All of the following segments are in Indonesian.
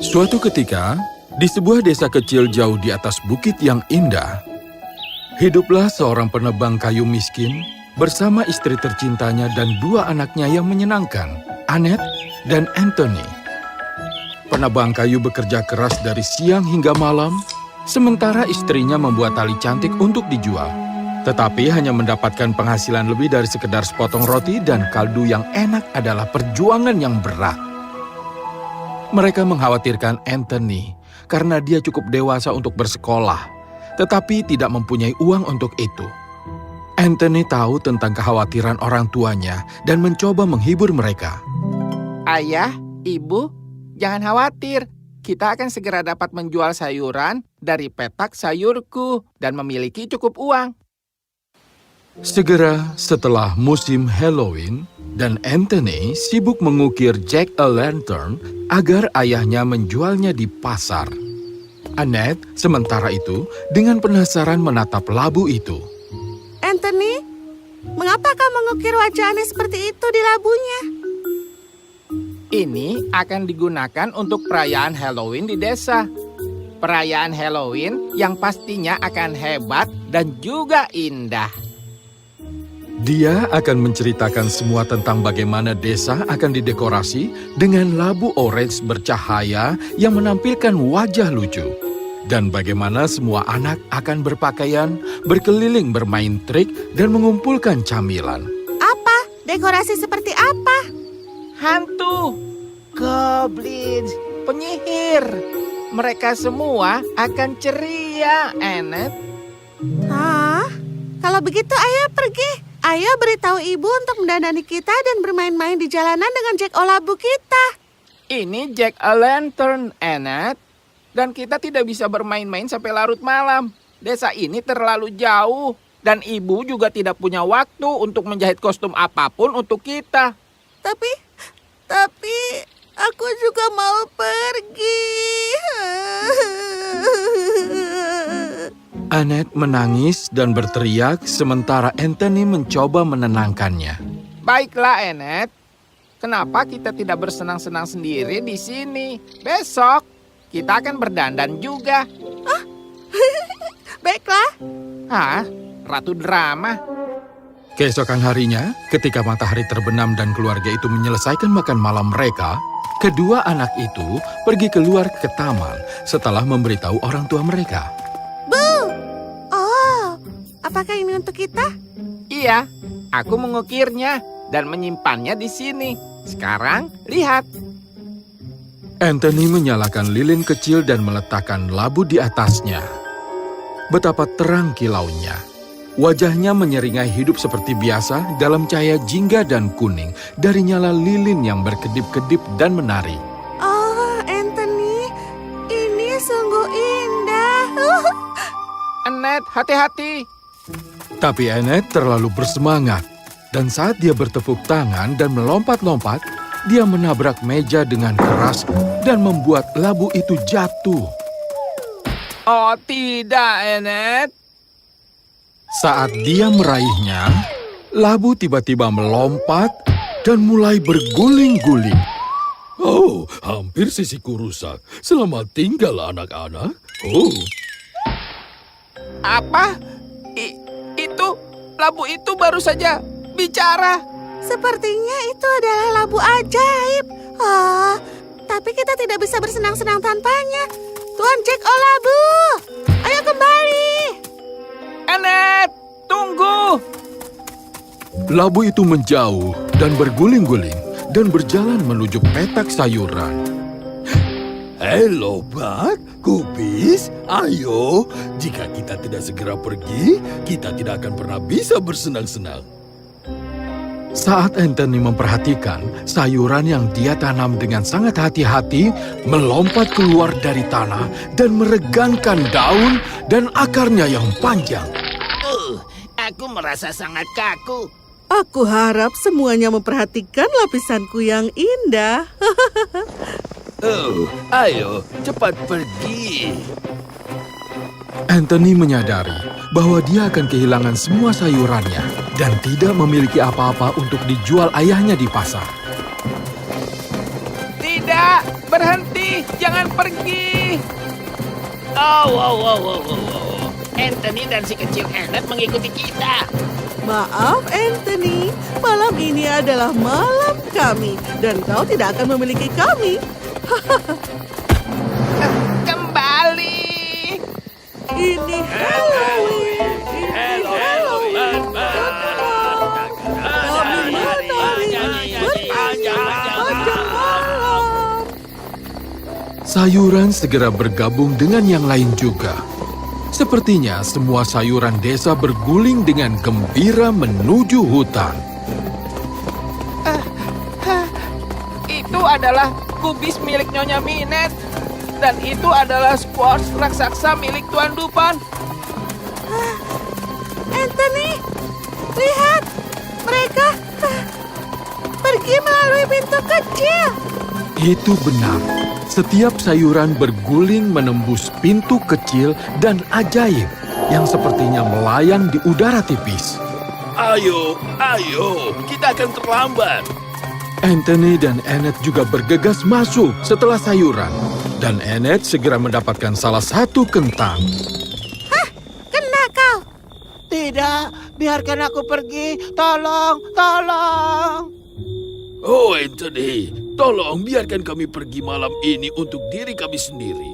Suatu ketika, di sebuah desa kecil jauh di atas bukit yang indah, hiduplah seorang penebang kayu miskin bersama istri tercintanya dan dua anaknya yang menyenangkan, Annette dan Anthony. Penebang kayu bekerja keras dari siang hingga malam, sementara istrinya membuat tali cantik untuk dijual. Tetapi hanya mendapatkan penghasilan lebih dari sekedar sepotong roti dan kaldu yang enak adalah perjuangan yang berat. Mereka mengkhawatirkan Anthony karena dia cukup dewasa untuk bersekolah, tetapi tidak mempunyai uang untuk itu. Anthony tahu tentang kekhawatiran orang tuanya dan mencoba menghibur mereka. Ayah, ibu, jangan khawatir. Kita akan segera dapat menjual sayuran dari petak sayurku dan memiliki cukup uang. Segera setelah musim Halloween, dan Anthony sibuk mengukir Jack-o'-lantern agar ayahnya menjualnya di pasar. Annette, sementara itu, dengan penasaran menatap labu itu. Anthony, mengapa kau mengukir wajah aneh seperti itu di labunya? Ini akan digunakan untuk perayaan Halloween di desa. Perayaan Halloween yang pastinya akan hebat dan juga indah. Dia akan menceritakan semua tentang bagaimana desa akan didekorasi dengan labu orange bercahaya yang menampilkan wajah lucu. Dan bagaimana semua anak akan berpakaian, berkeliling bermain trik, dan mengumpulkan camilan. Apa? Dekorasi seperti apa? Hantu, goblins, penyihir. Mereka semua akan ceria, Annette. Hah? Kalau begitu ayo pergi. Ayo beritahu ibu untuk mendandani kita dan bermain-main di jalanan dengan Jack-o'-labu kita. Ini Jack-o'-lantern, Annette. Dan kita tidak bisa bermain-main sampai larut malam. Desa ini terlalu jauh. Dan ibu juga tidak punya waktu untuk menjahit kostum apapun untuk kita. Tapi aku juga mau pergi. Annette menangis dan berteriak sementara Anthony mencoba menenangkannya. Baiklah, Annette. Kenapa kita tidak bersenang-senang sendiri di sini? Besok kita akan berdandan juga. Baiklah. Hah? Ratu drama? Keesokan harinya, ketika matahari terbenam dan keluarga itu menyelesaikan makan malam mereka, kedua anak itu pergi keluar ke taman setelah memberitahu orang tua mereka. Apakah ini untuk kita? Iya, aku mengukirnya dan menyimpannya di sini. Sekarang, lihat. Anthony menyalakan lilin kecil dan meletakkan labu di atasnya. Betapa terang kilaunya. Wajahnya menyeringai hidup seperti biasa dalam cahaya jingga dan kuning dari nyala lilin yang berkedip-kedip dan menari. Oh, Anthony, ini sungguh indah. Annette, hati-hati. Tapi Annette terlalu bersemangat, dan saat dia bertepuk tangan dan melompat-lompat, dia menabrak meja dengan keras dan membuat labu itu jatuh. Oh tidak, Annette. Saat dia meraihnya, labu tiba-tiba melompat dan mulai berguling-guling. Oh, hampir sisiku rusak. Selamat tinggal anak-anak. Oh. Apa? Itu, labu itu baru saja bicara. Sepertinya itu adalah labu ajaib. Tapi kita tidak bisa bersenang-senang tanpanya. Tuan Jack-o'-labu, ayo kembali. Annette, tunggu. Labu itu menjauh dan berguling-guling dan berjalan menuju petak sayuran. Halo, Bak, Kubis, ayo. Jika kita tidak segera pergi, kita tidak akan pernah bisa bersenang-senang. Saat Anthony memperhatikan, sayuran yang dia tanam dengan sangat hati-hati melompat keluar dari tanah dan meregangkan daun dan akarnya yang panjang. Aku merasa sangat kaku. Aku harap semuanya memperhatikan lapisanku yang indah. Oh, ayo, cepat pergi. Anthony menyadari bahwa dia akan kehilangan semua sayurannya dan tidak memiliki apa-apa untuk dijual ayahnya di pasar. Tidak, berhenti, jangan pergi. Oh. Anthony dan si kecil Annette mengikuti kita. Maaf, Anthony. Malam ini adalah malam kami, dan kau tidak akan memiliki kami. Kembali. Ini Halloween. Ini Halloween. Kami menari sepanjang malam. Sayuran segera bergabung dengan yang lain juga. Sepertinya semua sayuran desa berguling dengan gembira menuju hutan. Itu adalah kubis milik Nyonya Minette. Dan itu adalah squash raksasa milik Tuan Dupan. Anthony, lihat. Mereka pergi melalui pintu kecil. Itu benar. Setiap sayuran berguling menembus pintu kecil dan ajaib yang sepertinya melayang di udara tipis. Ayo, kita akan terlambat. Anthony dan Annette juga bergegas masuk setelah sayuran. Dan Annette segera mendapatkan salah satu kentang. Kena kau. Tidak, biarkan aku pergi. Tolong. Oh, Anthony, tolong biarkan kami pergi malam ini untuk diri kami sendiri.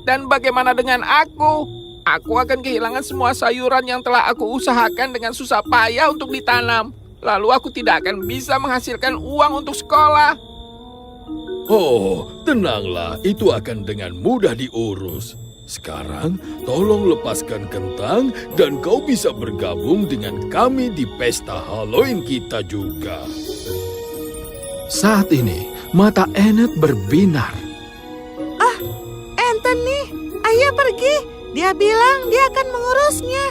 Dan bagaimana dengan aku? Aku akan kehilangan semua sayuran yang telah aku usahakan dengan susah payah untuk ditanam. Lalu aku tidak akan bisa menghasilkan uang untuk sekolah. Oh, tenanglah, itu akan dengan mudah diurus. Sekarang, tolong lepaskan kentang dan kau bisa bergabung dengan kami di pesta Halloween kita juga. Saat ini, mata Annette berbinar. Anthony, ayo pergi. Dia bilang dia akan mengurusnya.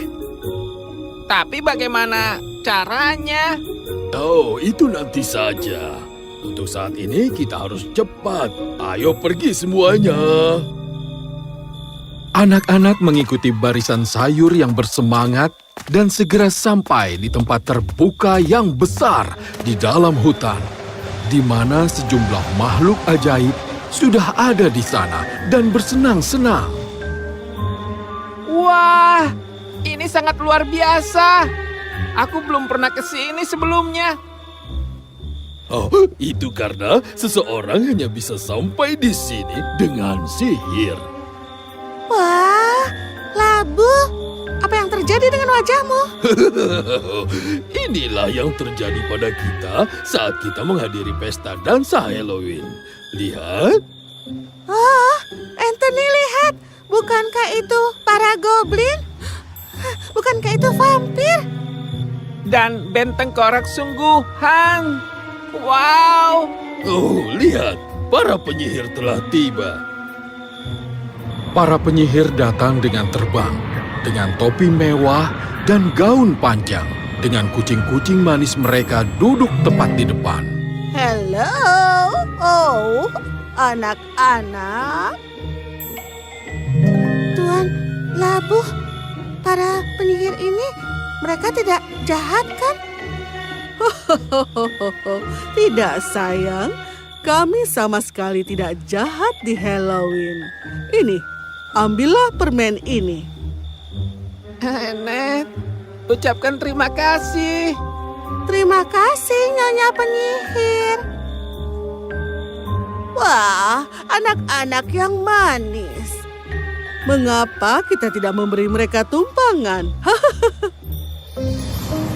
Tapi bagaimana caranya? Oh, itu nanti saja. Untuk saat ini kita harus cepat. Ayo pergi semuanya. Anak-anak mengikuti barisan sayur yang bersemangat dan segera sampai di tempat terbuka yang besar di dalam hutan, di mana sejumlah makhluk ajaib sudah ada di sana dan bersenang-senang. Wah, ini sangat luar biasa. Aku belum pernah ke sini sebelumnya. Oh, itu karena seseorang hanya bisa sampai di sini dengan sihir. Wah, labu. Apa yang terjadi dengan wajahmu? Inilah yang terjadi pada kita saat kita menghadiri pesta dansa Halloween. Lihat. Oh, Anthony, lihat. Bukankah itu para goblin? Bukankah itu vampir? Dan benteng korak sungguhan. Wow. Oh, lihat. Para penyihir telah tiba. Para penyihir datang dengan terbang, dengan topi mewah dan gaun panjang, dengan kucing-kucing manis mereka duduk tepat di depan. Hello, oh, anak-anak. Tuan Labu, para penyihir ini mereka tidak jahat kan? Tidak, sayang. Kami sama sekali tidak jahat di Halloween. Ini, ambillah permen ini. Annette, ucapkan terima kasih. Terima kasih, Nyonya Penyihir. Wah, anak-anak yang manis. Mengapa kita tidak memberi mereka tumpangan?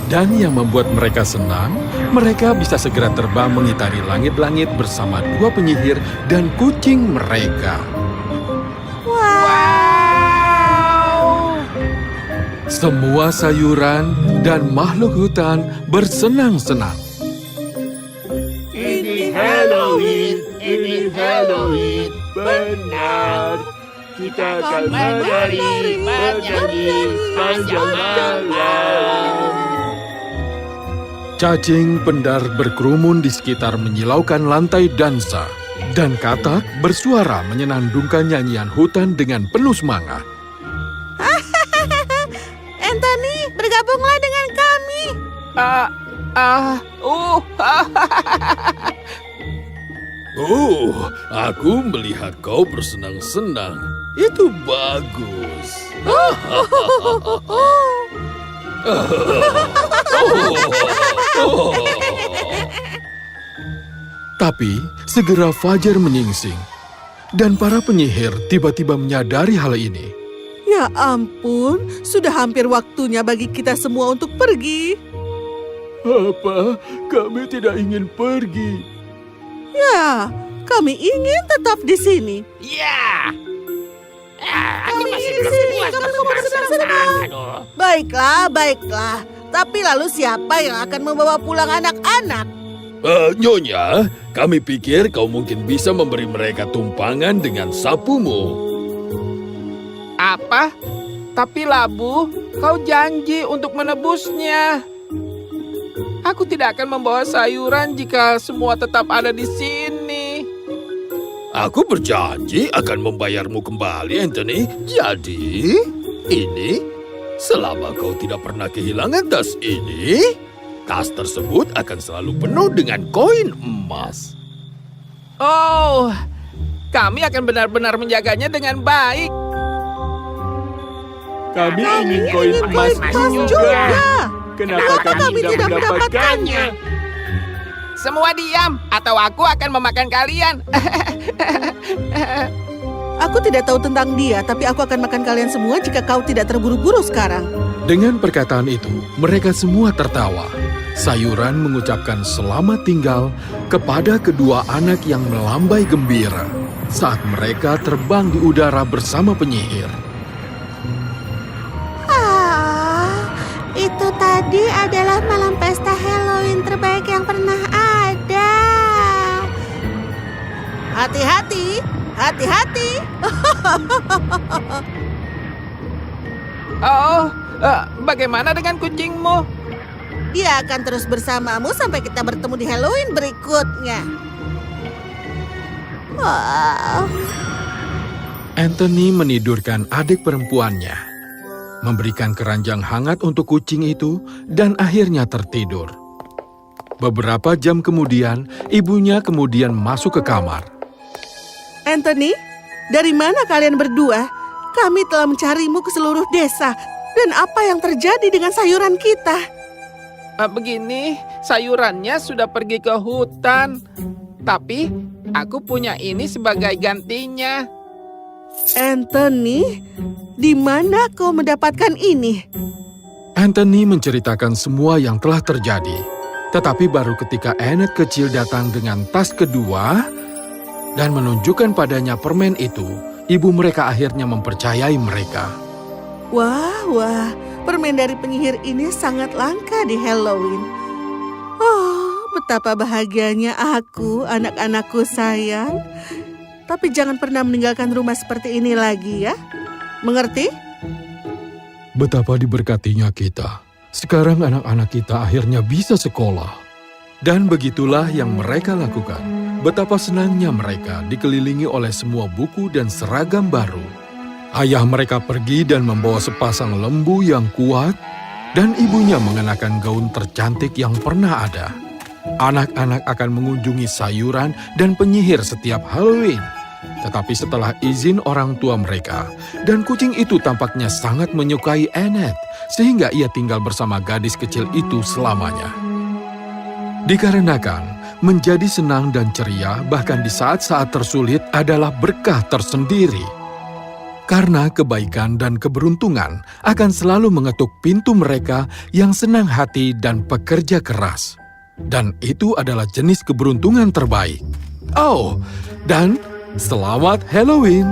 Dan yang membuat mereka senang, mereka bisa segera terbang mengitari langit-langit bersama dua penyihir dan kucing mereka. Wow. Semua sayuran dan makhluk hutan bersenang-senang. Ini Halloween, benar. Kita akan menari, sepanjang malam. Cacing pendar berkerumun di sekitar menyilaukan lantai dansa, dan katak bersuara menyenandungkan nyanyian hutan dengan penuh semangat. Anthony, bergabunglah dengan kami. Oh, aku melihat kau bersenang-senang. Itu bagus. Tapi segera fajar menyingsing, dan para penyihir tiba-tiba menyadari hal ini. Ya ampun, sudah hampir waktunya bagi kita semua untuk pergi. Apa? Kami tidak ingin pergi. Ya, kami ingin tetap di sini. Ya. Aku masih di belum sini, puas kamu bersenang-senang. bersenang-senang. Aduh. Baiklah. Tapi lalu siapa yang akan membawa pulang anak-anak? Nyonya, kami pikir kau mungkin bisa memberi mereka tumpangan dengan sapumu. Apa? Tapi Labu, kau janji untuk menebusnya. Aku tidak akan membawa sayuran jika semua tetap ada di sini. Aku berjanji akan membayarmu kembali, Anthony. Jadi, ini selama kau tidak pernah kehilangan tas ini, tas tersebut akan selalu penuh dengan koin emas. Oh, kami akan benar-benar menjaganya dengan baik. Kami Kami ingin koin emas juga. Kenapa kami tidak mendapatkannya? Semua diam, atau aku akan memakan kalian. Aku tidak tahu tentang dia, tapi aku akan makan kalian semua jika kau tidak terburu-buru sekarang. Dengan perkataan itu, mereka semua tertawa. Sayuran mengucapkan selamat tinggal kepada kedua anak yang melambai gembira saat mereka terbang di udara bersama penyihir. Itu tadi adalah malam pesta Halloween terbaik yang pernah ada. Hati-hati. Oh, bagaimana dengan kucingmu? Dia akan terus bersamamu sampai kita bertemu di Halloween berikutnya. Wow. Anthony menidurkan adik perempuannya, memberikan keranjang hangat untuk kucing itu, dan akhirnya tertidur. Beberapa jam kemudian, ibunya kemudian masuk ke kamar. Anthony, dari mana kalian berdua? Kami telah mencarimu ke seluruh desa. Dan apa yang terjadi dengan sayuran kita? Begini, sayurannya sudah pergi ke hutan. Tapi, aku punya ini sebagai gantinya. Anthony, di mana kau mendapatkan ini? Anthony menceritakan semua yang telah terjadi. Tetapi baru ketika Annette kecil datang dengan tas kedua dan menunjukkan padanya permen itu, ibu mereka akhirnya mempercayai mereka. Wah, permen dari penyihir ini sangat langka di Halloween. Oh, betapa bahagianya aku, anak-anakku sayang. Tapi jangan pernah meninggalkan rumah seperti ini lagi ya. Mengerti? Betapa diberkatinya kita. Sekarang anak-anak kita akhirnya bisa sekolah. Dan begitulah yang mereka lakukan. Betapa senangnya mereka dikelilingi oleh semua buku dan seragam baru. Ayah mereka pergi dan membawa sepasang lembu yang kuat, dan ibunya mengenakan gaun tercantik yang pernah ada. Anak-anak akan mengunjungi sayuran dan penyihir setiap Halloween. Tetapi setelah izin orang tua mereka, dan kucing itu tampaknya sangat menyukai Annette, sehingga ia tinggal bersama gadis kecil itu selamanya. Dikarenakan menjadi senang dan ceria bahkan di saat-saat tersulit adalah berkah tersendiri. Karena kebaikan dan keberuntungan akan selalu mengetuk pintu mereka yang senang hati dan pekerja keras. Dan itu adalah jenis keberuntungan terbaik. Oh, dan selamat Halloween!